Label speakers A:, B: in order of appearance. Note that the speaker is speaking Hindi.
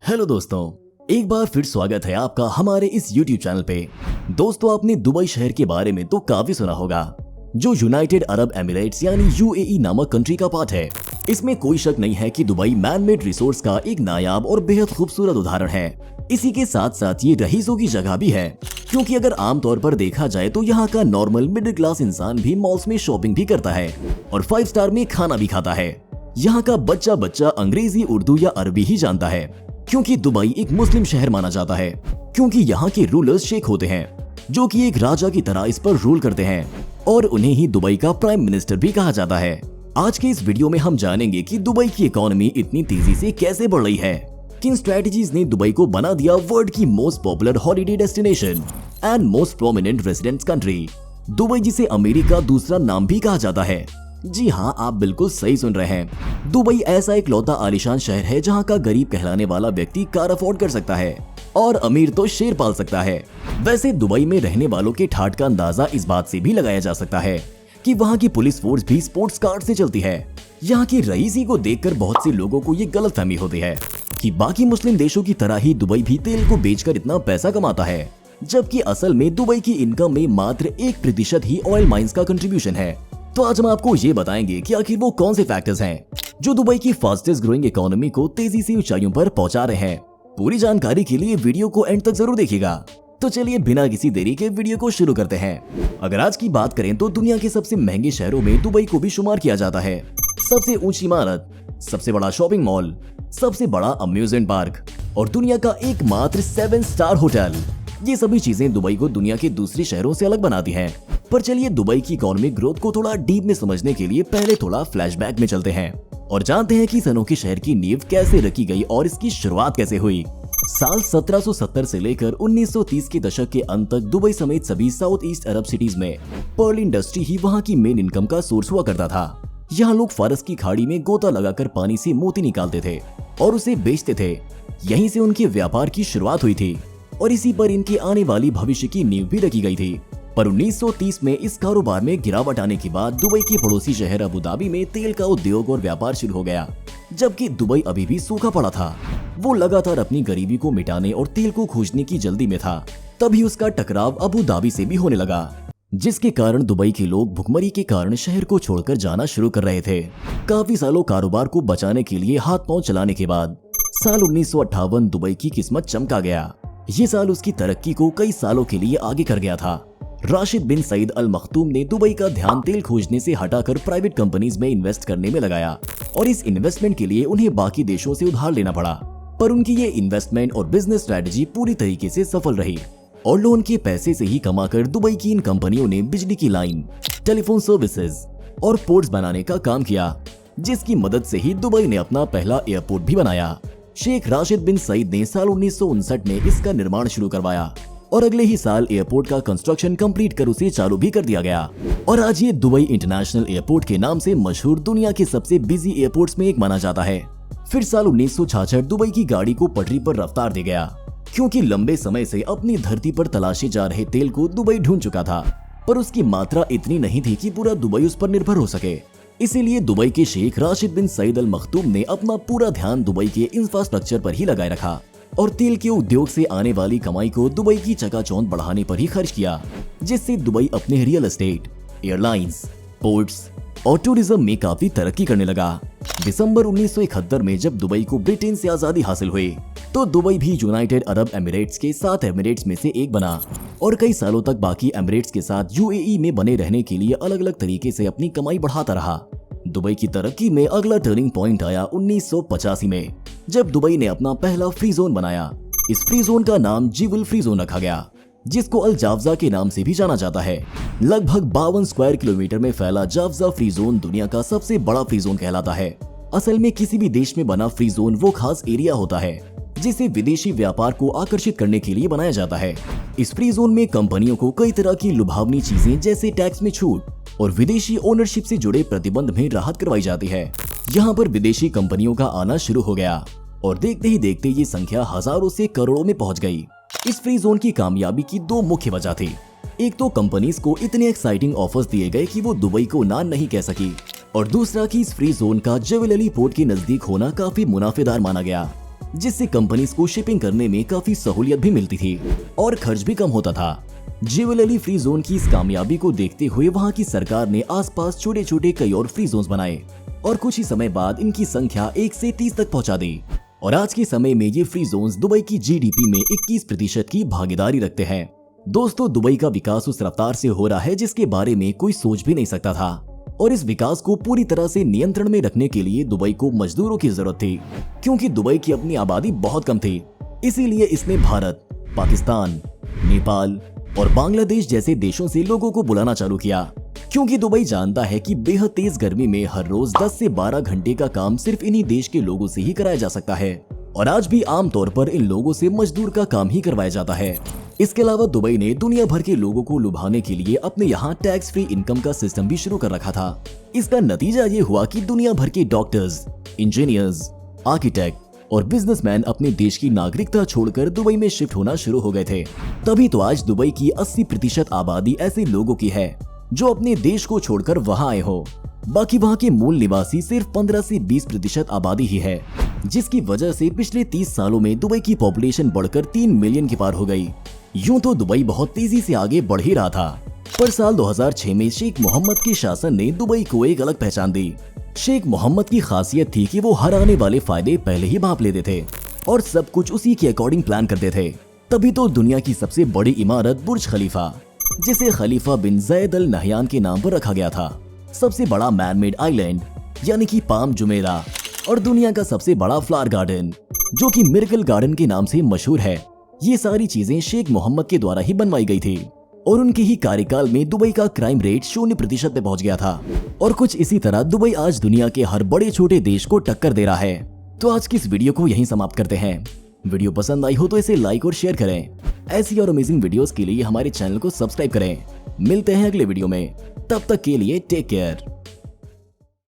A: हेलो दोस्तों, एक बार फिर स्वागत है आपका हमारे इस YouTube चैनल पे। दोस्तों, आपने दुबई शहर के बारे में तो काफी सुना होगा, जो यूनाइटेड अरब एमिरेट्स यानी UAE नामक कंट्री का पार्ट है। इसमें कोई शक नहीं है कि दुबई मैन मेड रिसोर्स का एक नायाब और बेहद खूबसूरत उदाहरण है। इसी के साथ साथ ये रईसों की जगह भी है, क्योंकि अगर आमतौर पर देखा जाए तो यहाँ का नॉर्मल मिडिल क्लास इंसान भी मॉल्स में शॉपिंग भी करता है और 5 स्टार में खाना भी खाता है। यहाँ का बच्चा बच्चा अंग्रेजी, उर्दू या अरबी ही जानता है, क्योंकि दुबई एक मुस्लिम शहर माना जाता है। क्योंकि यहाँ के रूलर्स शेख होते हैं, जो कि एक राजा की तरह इस पर रूल करते हैं और उन्हें ही दुबई का प्राइम मिनिस्टर भी कहा जाता है। आज के इस वीडियो में हम जानेंगे कि दुबई की इकोनॉमी इतनी तेजी से कैसे बढ़ रही है, किन स्ट्रेटजीज ने दुबई को बना दिया वर्ल्ड की most popular holiday destination and most prominent residence country. Dubai, जिसे अमेरिका का दूसरा नाम भी कहा जाता है। जी हाँ, आप बिल्कुल सही सुन रहे हैं। दुबई ऐसा इकलौता आलीशान शहर है जहाँ का गरीब कहलाने वाला व्यक्ति कार अफोर्ड कर सकता है और अमीर तो शेर पाल सकता है। वैसे दुबई में रहने वालों के ठाठ का अंदाजा इस बात से भी लगाया जा सकता है कि वहाँ की पुलिस फोर्स भी स्पोर्ट्स कार से चलती है। यहाँ की रईसी को देखकर बहुत से लोगों को ये गलतफहमी होती है कि बाकी मुस्लिम देशों की तरह ही दुबई भी तेल को बेचकर इतना पैसा कमाता है, जबकि असल में दुबई की इनकम में मात्र 1% ही ऑयल माइंस का कंट्रीब्यूशन है। तो आज हम आपको ये बताएंगे कि आखिर वो कौन से फैक्टर्स हैं जो दुबई की फास्टेस्ट ग्रोइंग इकोनॉमी को तेजी से ऊंचाइयों पर पहुंचा रहे हैं। पूरी जानकारी के लिए वीडियो को एंड तक जरूर देखिएगा। तो चलिए बिना किसी देरी के वीडियो को शुरू करते हैं। अगर आज की बात करें तो दुनिया के सबसे महंगे शहरों में दुबई को भी शुमार किया जाता है। सबसे ऊंची इमारत, सबसे बड़ा शॉपिंग मॉल, सबसे बड़ा अम्यूजमेंट पार्क और दुनिया का एकमात्र 7 स्टार होटल, ये सभी चीजें दुबई को दुनिया के दूसरे शहरों से अलग बनाती हैं। पर चलिए दुबई की इकोनॉमिक ग्रोथ को थोड़ा डीप में समझने के लिए पहले थोड़ा फ्लैशबैक में चलते हैं और जानते हैं कि इस अनोखे शहर की नींव कैसे रखी गई और इसकी शुरुआत कैसे हुई। साल 1770 से लेकर 1930 के दशक के अंत तक दुबई समेत सभी साउथ ईस्ट अरब सिटीज में पर्ल इंडस्ट्री ही वहाँ की मेन इनकम का सोर्स हुआ करता था। यहाँ लोग फारस की खाड़ी में गोता लगाकर पानी से मोती निकालते थे और उसे बेचते थे। यहीं से उनके व्यापार की शुरुआत हुई थी और इसी पर इनके आने वाली भविष्य की नींव भी रखी गई थी। पर 1930 में इस कारोबार में गिरावट आने के बाद दुबई के पड़ोसी शहर अबू धाबी में तेल का उद्योग और व्यापार शुरू हो गया। जबकि दुबई अभी भी सूखा पड़ा था, वो लगातार अपनी गरीबी को मिटाने और तेल को खोजने की जल्दी में था। तभी उसका टकराव अबू धाबी से भी होने लगा, जिसके कारण दुबई के लोग भुखमरी के कारण शहर को छोड़कर जाना शुरू कर रहे थे। काफी सालों कारोबार को बचाने के लिए हाथ पांव चलाने के बाद साल 1958 दुबई की किस्मत चमका गया। ये साल उसकी तरक्की को कई सालों के लिए आगे कर गया था। राशिद बिन सईद अल मखतूम ने दुबई का ध्यान तेल खोजने से हटाकर प्राइवेट कंपनीज में इन्वेस्ट करने में लगाया और इस इन्वेस्टमेंट के लिए उन्हें बाकी देशों से उधार लेना पड़ा। पर उनकी ये इन्वेस्टमेंट और बिजनेस स्ट्रेटजी पूरी तरीके से सफल रही और लोन के पैसे से ही कमाकर दुबई की इन कंपनियों ने बिजली की लाइन, टेलीफोन सर्विसेज और पोर्ट्स बनाने का काम किया, जिसकी मदद से ही दुबई ने अपना पहला एयरपोर्ट भी बनाया। शेख राशिद बिन सईद ने साल 1959 में इसका निर्माण शुरू करवाया और अगले ही साल एयरपोर्ट का कंस्ट्रक्शन कंप्लीट कर उसे चालू भी कर दिया गया और आज ये दुबई इंटरनेशनल एयरपोर्ट के नाम से मशहूर दुनिया के सबसे बिजी एयरपोर्ट्स में एक माना जाता है। फिर साल 1966 दुबई की गाड़ी को पटरी पर रफ्तार दे गया, क्योंकि लंबे समय से अपनी धरती पर तलाशे जा रहे तेल को दुबई ढूंढ चुका था, पर उसकी मात्रा इतनी नहीं थी कि पूरा दुबई उस पर निर्भर हो सके। इसीलिए दुबई के शेख राशिद बिन सईद अल मखतूम ने अपना पूरा ध्यान दुबई के इंफ्रास्ट्रक्चर पर ही लगाए रखा और तेल के उद्योग से आने वाली कमाई को दुबई की चकाचौंध बढ़ाने पर ही खर्च किया, जिससे दुबई अपने रियल एस्टेट, एयरलाइंस, पोर्ट्स और टूरिज्म में काफी तरक्की करने लगा। दिसंबर 1971 में जब दुबई को ब्रिटेन से आजादी हासिल हुई, तो दुबई भी यूनाइटेड अरब एमिरेट्स के 7 एमिरेट्स में से एक बना और कई सालों तक बाकी एमिरेट्स के साथ UAE में बने रहने के लिए अलग अलग तरीके से अपनी कमाई बढ़ाता रहा। दुबई की तरक्की में अगला टर्निंग पॉइंट आया 1985 में, जब दुबई ने अपना पहला फ्री जोन बनाया। इस फ्री जोन का नाम जिवल फ्री जोन रखा गया, जिसको अल जावजा के नाम से भी जाना जाता है। लगभग 52 स्क्वायर किलोमीटर में फैला जावजा फ्री जोन दुनिया का सबसे बड़ा फ्री जोन कहलाता है। असल में किसी भी देश में बना फ्री जोन वो खास एरिया होता है जिसे विदेशी व्यापार को आकर्षित करने के लिए बनाया जाता है। इस फ्री जोन में कंपनियों को कई तरह की लुभावनी चीजें जैसे टैक्स में छूट और विदेशी ओनरशिप से जुड़े प्रतिबंध में राहत करवाई जाती है। यहाँ पर विदेशी कंपनियों का आना शुरू हो गया और देखते ही देखते ये संख्या हजारों से करोड़ों में पहुंच गई। इस फ्री जोन की कामयाबी की 2 मुख्य वजह थी। एक तो कंपनीज को इतने एक्साइटिंग ऑफर्स दिए गए कि वो दुबई को ना नहीं कह सकी, और दूसरा कि इस फ्री जोन का जेवल अली पोर्ट के नजदीक होना काफी मुनाफेदार माना गया। जिससे कंपनीज को शिपिंग करने में काफी सहूलियत भी मिलती थी और खर्च भी कम होता था। ज्वेलरी फ्री जोन की इस कामयाबी को देखते हुए वहां की सरकार ने आसपास छोटे छोटे कई और फ्री जोन्स बनाए और कुछ ही समय बाद इनकी संख्या 1 से 30 तक पहुंचा दी और आज के समय में ये फ्री जोन्स दुबई की जीडीपी में 21% की भागीदारी रखते हैं। दोस्तों, दुबई का विकास उस रफ्तार से हो रहा है जिसके बारे में कोई सोच भी नहीं सकता था और इस विकास को पूरी तरह से नियंत्रण में रखने के लिए दुबई को मजदूरों की जरूरत थी, क्योंकि दुबई की अपनी आबादी बहुत कम थी। इसीलिए इसने भारत, पाकिस्तान, नेपाल और बांग्लादेश जैसे देशों से लोगों को बुलाना चालू किया, क्योंकि दुबई जानता है कि बेहद तेज गर्मी में हर रोज 10 से 12 घंटे का काम सिर्फ इन्हीं देश के लोगों से ही कराया जा सकता है और आज भी आमतौर पर इन लोगों से मजदूर का काम ही करवाया जाता है। इसके अलावा दुबई ने दुनिया भर के लोगों को लुभाने के लिए अपने यहाँ टैक्स फ्री इनकम का सिस्टम भी शुरू कर रखा था। इसका नतीजा ये हुआ कि दुनिया भर के डॉक्टर्स, इंजीनियर्स, आर्किटेक्ट और बिजनेसमैन अपने देश की नागरिकता छोड़कर दुबई में शिफ्ट होना शुरू हो गए थे। तभी तो आज दुबई की 80% आबादी ऐसे लोगों की है जो अपने देश को छोड़कर वहां आए हो। बाकी वहां के मूल निवासी सिर्फ 15 से 20% आबादी ही है, जिसकी वजह से पिछले 30 सालों में दुबई की पॉपुलेशन बढ़कर 3 मिलियन के पार हो गई। यूं तो दुबई बहुत तेजी से आगे बढ़ ही रहा था, पर साल 2006 में शेख मोहम्मद के शासन ने दुबई को एक अलग पहचान दी। शेख मोहम्मद की खासियत थी कि वो हर आने वाले फायदे पहले ही भांप लेते थे और सब कुछ उसी के अकॉर्डिंग प्लान करते थे। तभी तो दुनिया की सबसे बड़ी इमारत बुर्ज खलीफा, जिसे खलीफा बिन ज़ायद अल नहयान के नाम पर रखा गया था, सबसे बड़ा मैनमेड आइलैंड यानी कि पाम जुमेरा और दुनिया का सबसे बड़ा फ्लावर गार्डन जो कि मिरेकल गार्डन के नाम से मशहूर है, ये सारी चीजें शेख मोहम्मद के द्वारा ही बनवाई गई थी और उनके ही कार्यकाल में दुबई का क्राइम रेट 0% पे पहुंच गया था। और कुछ इसी तरह दुबई आज दुनिया के हर बड़े छोटे देश को टक्कर दे रहा है। तो आज की इस वीडियो को यहीं समाप्त करते हैं। वीडियो पसंद आई हो तो इसे लाइक और शेयर करें। ऐसी और अमेजिंग वीडियोस के लिए हमारे चैनल को सब्सक्राइब करें। मिलते हैं अगले वीडियो में, तब तक के लिए टेक केयर।